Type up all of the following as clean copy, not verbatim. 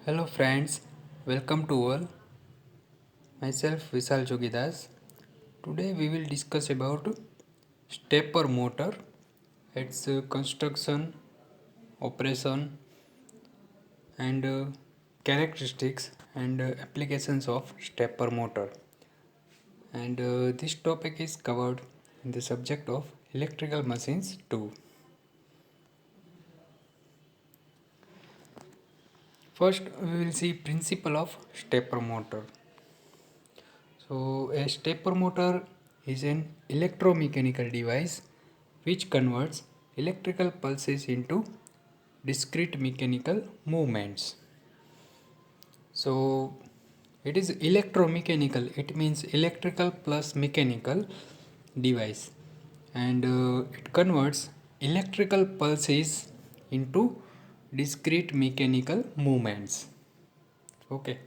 Hello friends, welcome to all. Myself Vishal Jogidas. Today we will discuss about stepper motor, its construction, operation and characteristics and applications of stepper motor. And this topic is covered in the subject of electrical machines too. First we will see principle of stepper motor. So, a stepper motor is an electromechanical device which converts electrical pulses into discrete mechanical movements. So, it is electromechanical, it means electrical plus mechanical device, and it converts electrical pulses into discrete mechanical movements. Okay,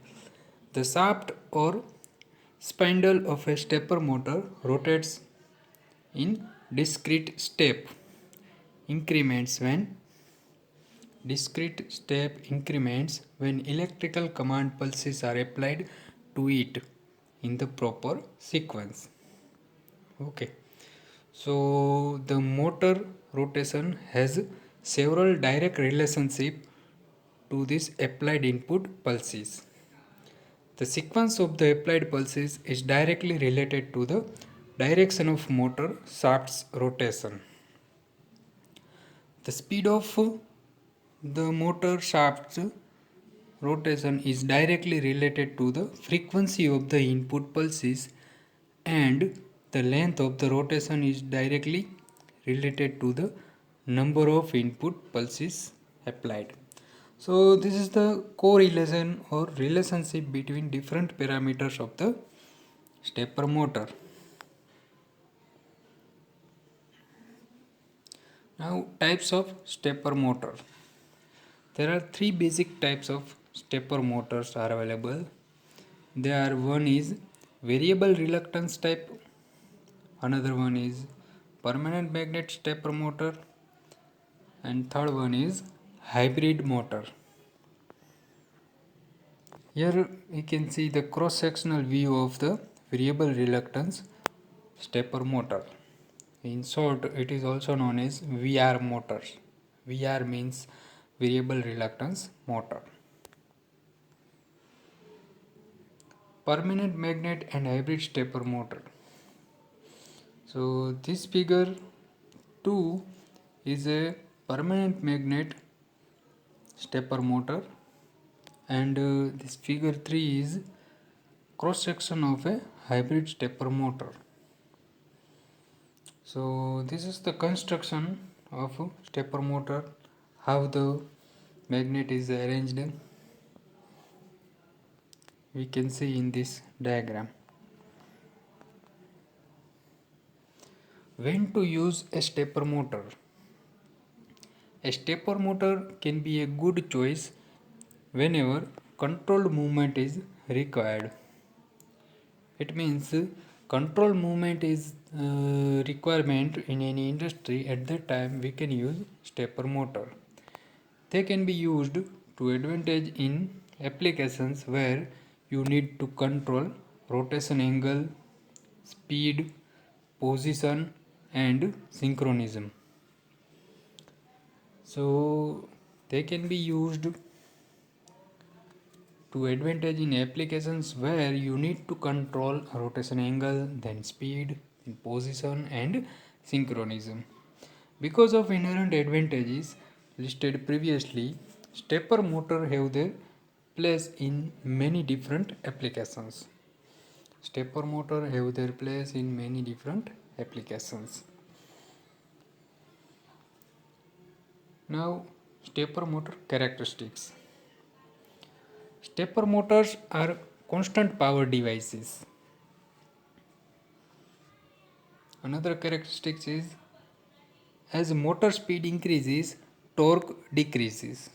the shaft or spindle of a stepper motor rotates in discrete increments when electrical command pulses are applied to it in the proper sequence. Okay, so the motor rotation has several direct relationship to this applied input pulses. The sequence of the applied pulses is directly related to the direction of motor shaft's rotation. The speed of the motor shaft's rotation is directly related to the frequency of the input pulses, and the length of the rotation is directly related to the number of input pulses applied. So this is the correlation or relationship between different parameters of the stepper motor. Now types of stepper motor. There are three basic types of stepper motors are available. One is variable reluctance type, another one is permanent magnet stepper motor, and third one is hybrid motor. Here we can see the cross-sectional view of the variable reluctance stepper motor. In short, it is also known as VR motors. VR means variable reluctance motor. Permanent magnet and hybrid stepper motor. So this figure 2 is a permanent magnet stepper motor, and this figure 3 is cross section of a hybrid stepper motor. So this is the construction of a stepper motor, how the magnet is arranged, we can see in this diagram. When to use a stepper motor? A stepper motor can be a good choice whenever controlled movement is required. It means control movement is requirement in any industry. At that time we can use stepper motor. They can be used to advantage in applications where you need to control rotation angle, speed, position and synchronism. So they can be used to advantage in applications where you need to control rotation angle, then speed, then position and synchronism. Because of inherent advantages listed previously, stepper motor have their place in many different applications. Stepper motor have their place in many different applications. Now, stepper motor characteristics. Stepper motors are constant power devices. Another characteristic is as motor speed increases, torque decreases.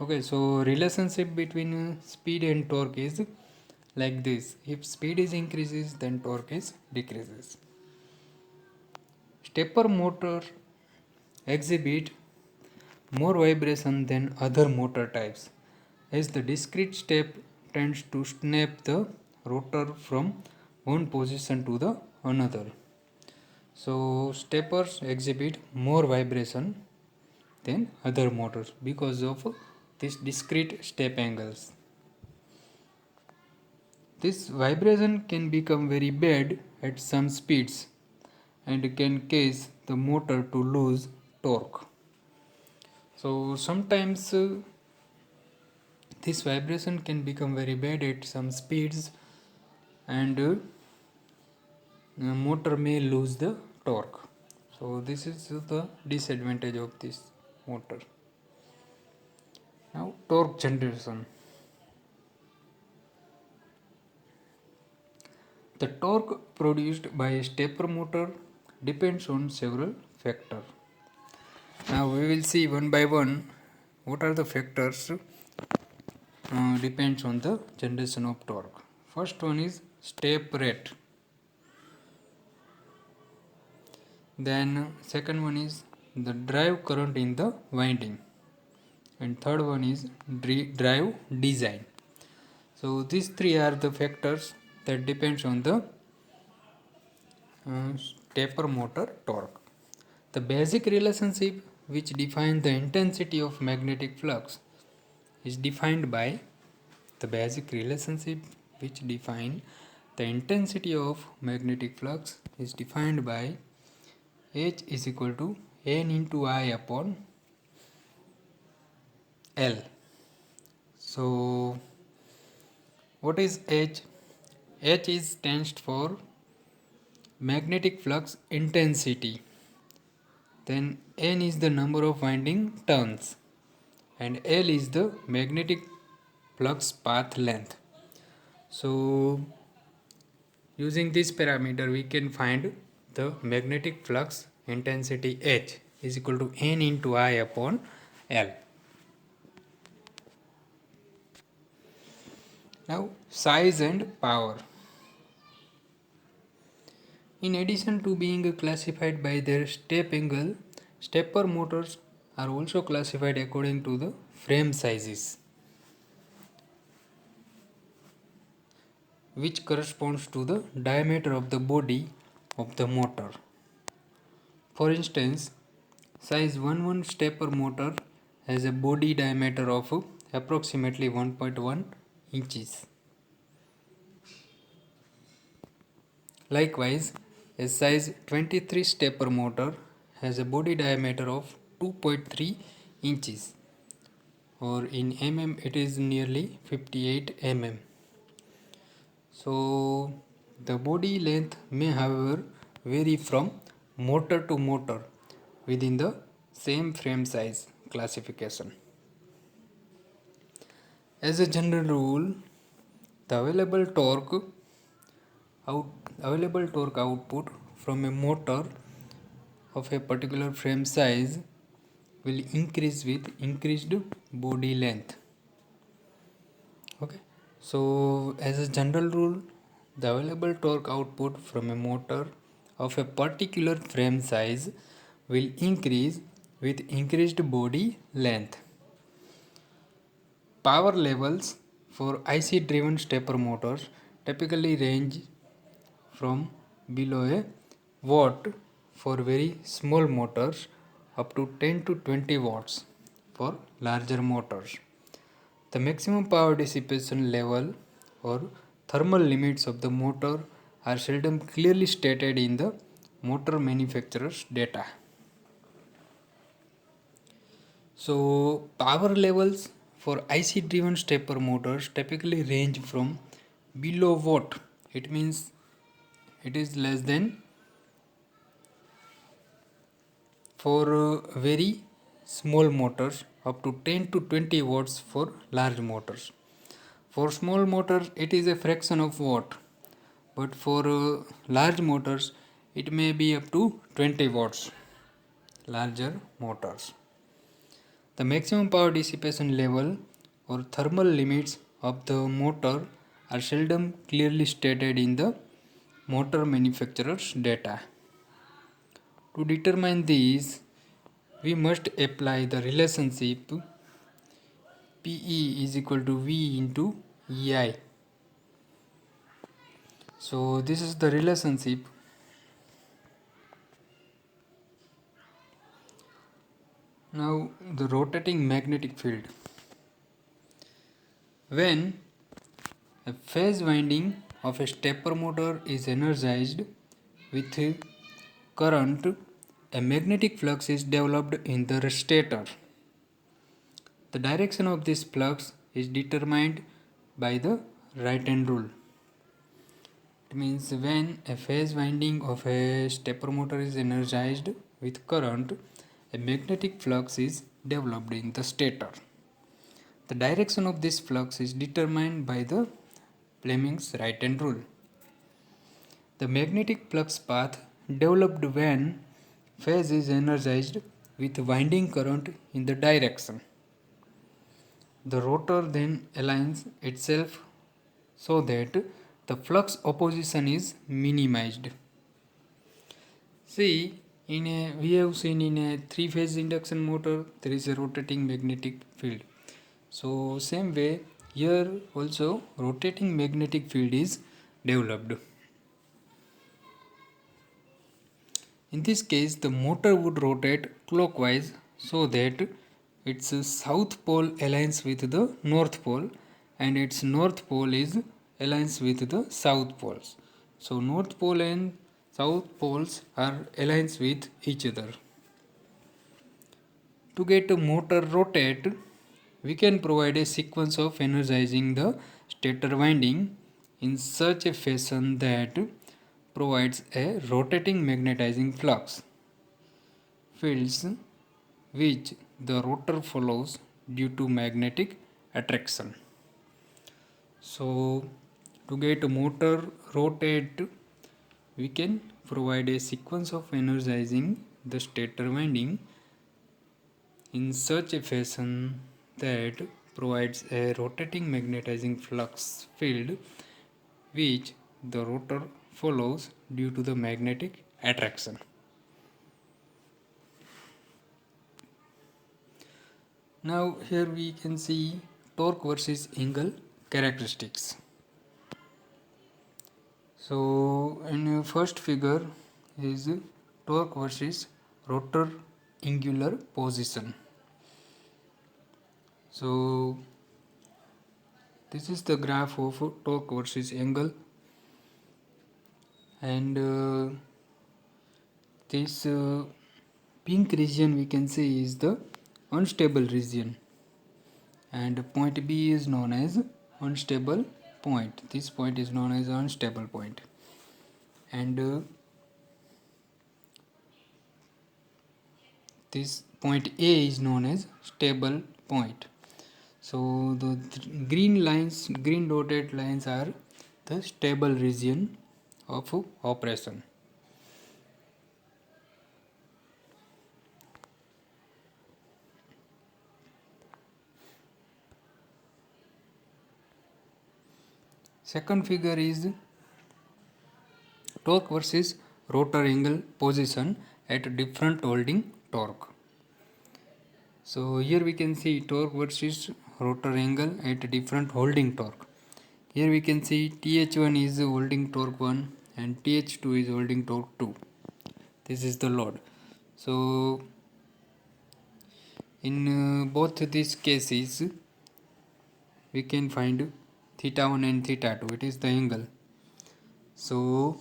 Okay, so relationship between speed and torque is like this. If speed is increases, then torque is decreases. Stepper motor exhibit more vibration than other motor types. as the discrete step tends to snap the rotor from one position to the another. So steppers exhibit more vibration than other motors because of these discrete step angles. This vibration can become very bad at some speeds and can cause the motor to lose torque. So sometimes this vibration can become very bad at some speeds and motor may lose the torque. So this is the disadvantage of this motor. Now torque generation. The torque produced by a stepper motor depends on several factors. Now we will see one by one what are the factors depends on the generation of torque. First one is step rate. Then second one is the drive current in the winding. And third one is drive design. So these three are the factors that depends on the stepper motor torque. The basic relationship which defines the intensity of magnetic flux is defined by the basic relationship which define the intensity of magnetic flux is defined by H is equal to N into I upon L. So what is H? H is stands for magnetic flux intensity. Then N is the number of winding turns and L is the magnetic flux path length. So using this parameter we can find the magnetic flux intensity H is equal to N into I upon L. Now size and power. In addition to being classified by their step angle, stepper motors are also classified according to the frame sizes, which corresponds to the diameter of the body of the motor. For instance, size 11 stepper motor has a body diameter of approximately 1.1 inches. Likewise, a size 23 stepper motor has a body diameter of 2.3 inches, or in mm it is nearly 58 mm. So the body length may however vary from motor to motor within the same frame size classification. As a general rule, the available torque output from a motor of a particular frame size will increase with increased body length. Okay, so as a general rule, the available torque output from a motor of a particular frame size will increase with increased body length. Power levels for IC driven stepper motors typically range from below a watt for very small motors up to 10 to 20 watts for larger motors. The maximum power dissipation level or thermal limits of the motor are seldom clearly stated in the motor manufacturer's data. So power levels for IC driven stepper motors typically range from below watt. It means it is less than for very small motors up to 10 to 20 watts for large motors. For small motors it is a fraction of watt, but for large motors it may be up to 20 watts, larger motors. The maximum power dissipation level or thermal limits of the motor are seldom clearly stated in the motor manufacturer's data. To determine these, we must apply the relationship PE is equal to V into EI. So this is the relationship. Now the rotating magnetic field. When a phase winding of a stepper motor is energized with current, a magnetic flux is developed in the stator. The direction of this flux is determined by the right hand rule. It means when a phase winding of a stepper motor is energized with current, a magnetic flux is developed in the stator. The direction of this flux is determined by the Fleming's right hand rule. The magnetic flux path developed when phase is energized with winding current in the direction. The rotor then aligns itself so that the flux opposition is minimized. See, we have seen in a three-phase induction motor there is a rotating magnetic field. So same way here also rotating magnetic field is developed. In this case the motor would rotate clockwise so that its south pole aligns with the north pole and its north pole is aligns with the south poles. So north pole and south poles are aligns with each other. To get a motor rotate, we can provide a sequence of energizing the stator winding in such a fashion that provides a rotating magnetizing flux fields which the rotor follows due to magnetic attraction. So to get a motor rotate, we can provide a sequence of energizing the stator winding in such a fashion that provides a rotating magnetizing flux field which the rotor follows due to the magnetic attraction. Now here we can see torque versus angle characteristics. So in the first figure is torque versus rotor angular position. So this is the graph of torque versus angle, and this pink region we can see is the unstable region, and point B is known as unstable point. This point is known as unstable point, and this point A is known as stable point. So the green lines, green dotted lines are the stable region of operation. Second figure is torque versus rotor angle position at different holding torque. So here we can see torque versus rotor angle at different holding torque. Here we can see TH1 is holding torque 1 and TH2 is holding torque 2. This is the load. So in both these cases we can find theta 1 and theta 2. It is the angle. So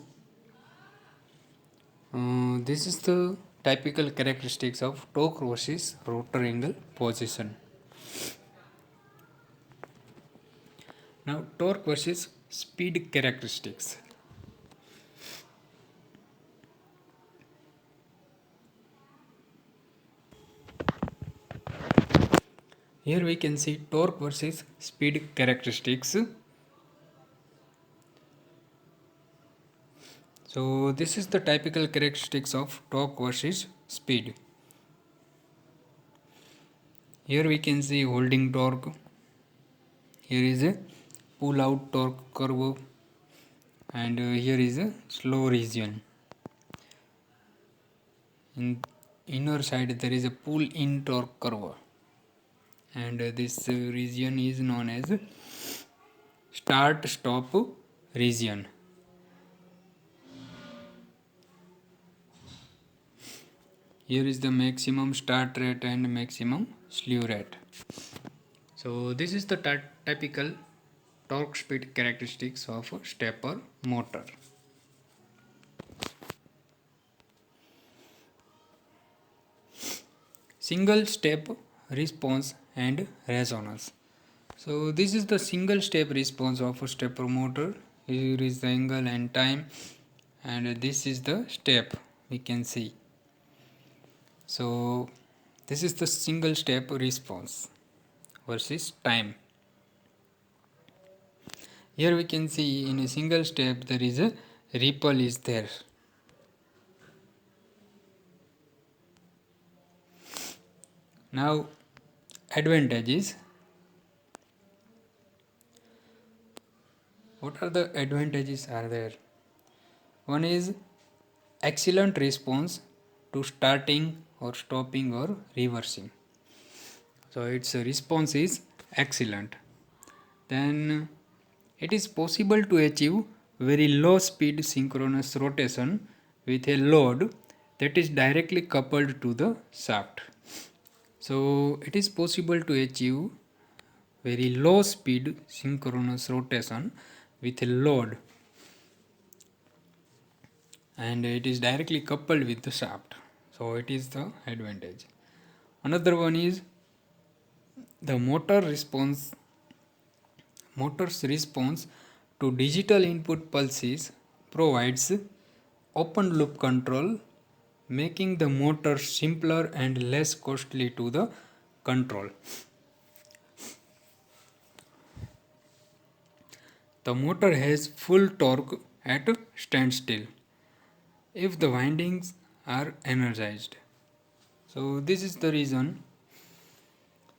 this is the typical characteristics of torque versus rotor angle position. Now torque versus speed characteristics. Here we can see torque versus speed characteristics. So this is the typical characteristics of torque versus speed. Here we can see holding torque. Here is a pull out torque curve, and here is a slow region. In inner side there is a pull in torque curve. and this region is known as start stop region. Here is the maximum start rate and maximum slew rate. So this is the typical torque speed characteristics of a stepper motor. Single step response and resonance. So this is the single step response of a stepper motor. Here is the angle and time, and this is the step we can see. So this is the single step response versus time. Here we can see in a single step there is a ripple is there. Now advantages. What are the advantages are there? One is excellent response to starting or stopping or reversing. So its response is excellent. Then it is possible to achieve very low speed synchronous rotation with a load that is directly coupled to the shaft. So it is possible to achieve very low speed synchronous rotation with a load, and it is directly coupled with the shaft. So it is the advantage. Another one is the motor's response to digital input pulses provides open loop control, making the motor simpler and less costly to the control. The motor has full torque at standstill if the windings are energized. So this is the reason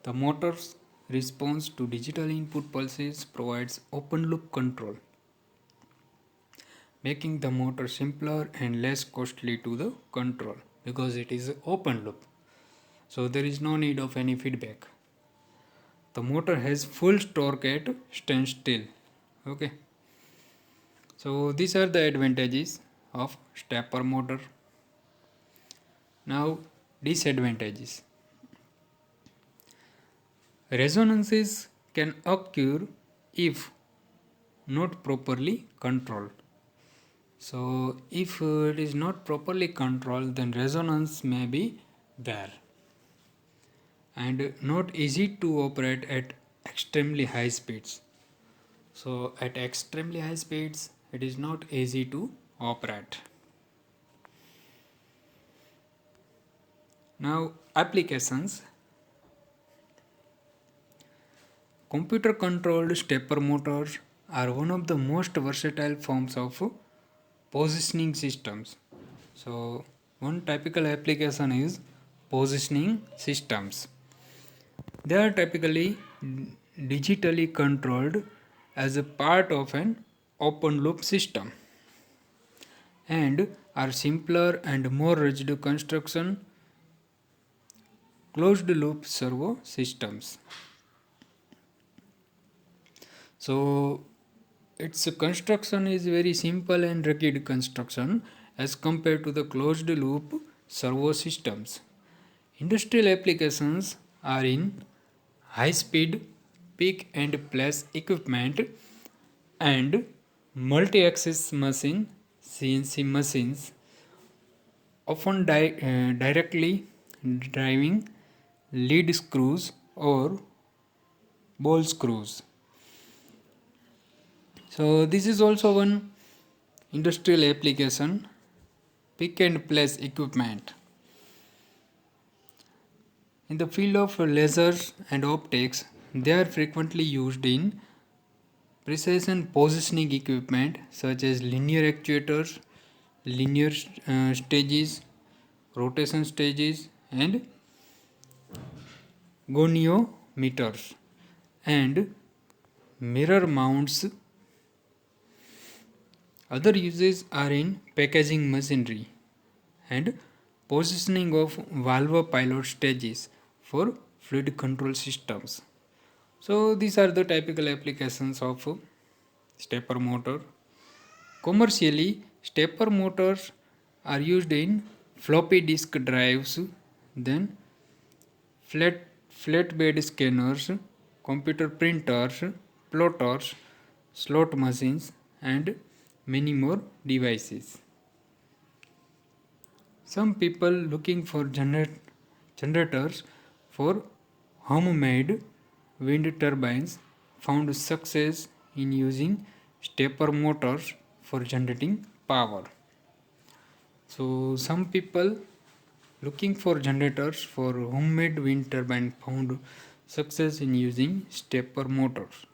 the motor's response to digital input pulses provides open loop control, making the motor simpler and less costly to the control because it is open loop. So there is no need of any feedback. The motor has full torque at standstill. Okay. So these are the advantages of stepper motor. Now disadvantages. Resonances can occur if not properly controlled. So if it is not properly controlled, then resonance may be there and not easy to operate at extremely high speeds. So at extremely high speeds it is not easy to operate. Now applications. Computer controlled stepper motors are one of the most versatile forms of positioning systems. So one typical application is positioning systems. They are typically digitally controlled as a part of an open loop system and are simpler and more rigid construction closed loop servo systems. So its construction is very simple and rigid construction as compared to the closed loop servo systems. Industrial applications are in high speed pick and place equipment and multi-axis machine CNC machines, often directly driving lead screws or ball screws. So this is also one industrial application, pick and place equipment. In the field of lasers and optics, they are frequently used in precision positioning equipment such as linear actuators, linear stages, rotation stages, and goniometers, and mirror mounts. Other uses are in packaging machinery and positioning of valve pilot stages for fluid control systems. So these are the typical applications of stepper motor. Commercially, stepper motors are used in floppy disk drives, then flat flatbed scanners, computer printers, plotters, slot machines, and many more devices. Some people looking for generators for homemade wind turbines found success in using stepper motors for generating power. So some people looking for generators for homemade wind turbine found success in using stepper motors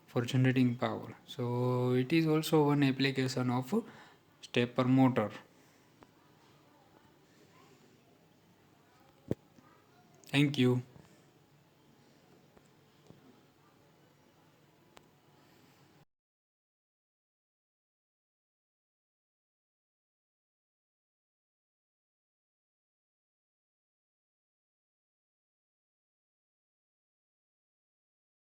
for generating power. So it is also one application of stepper motor. Thank you.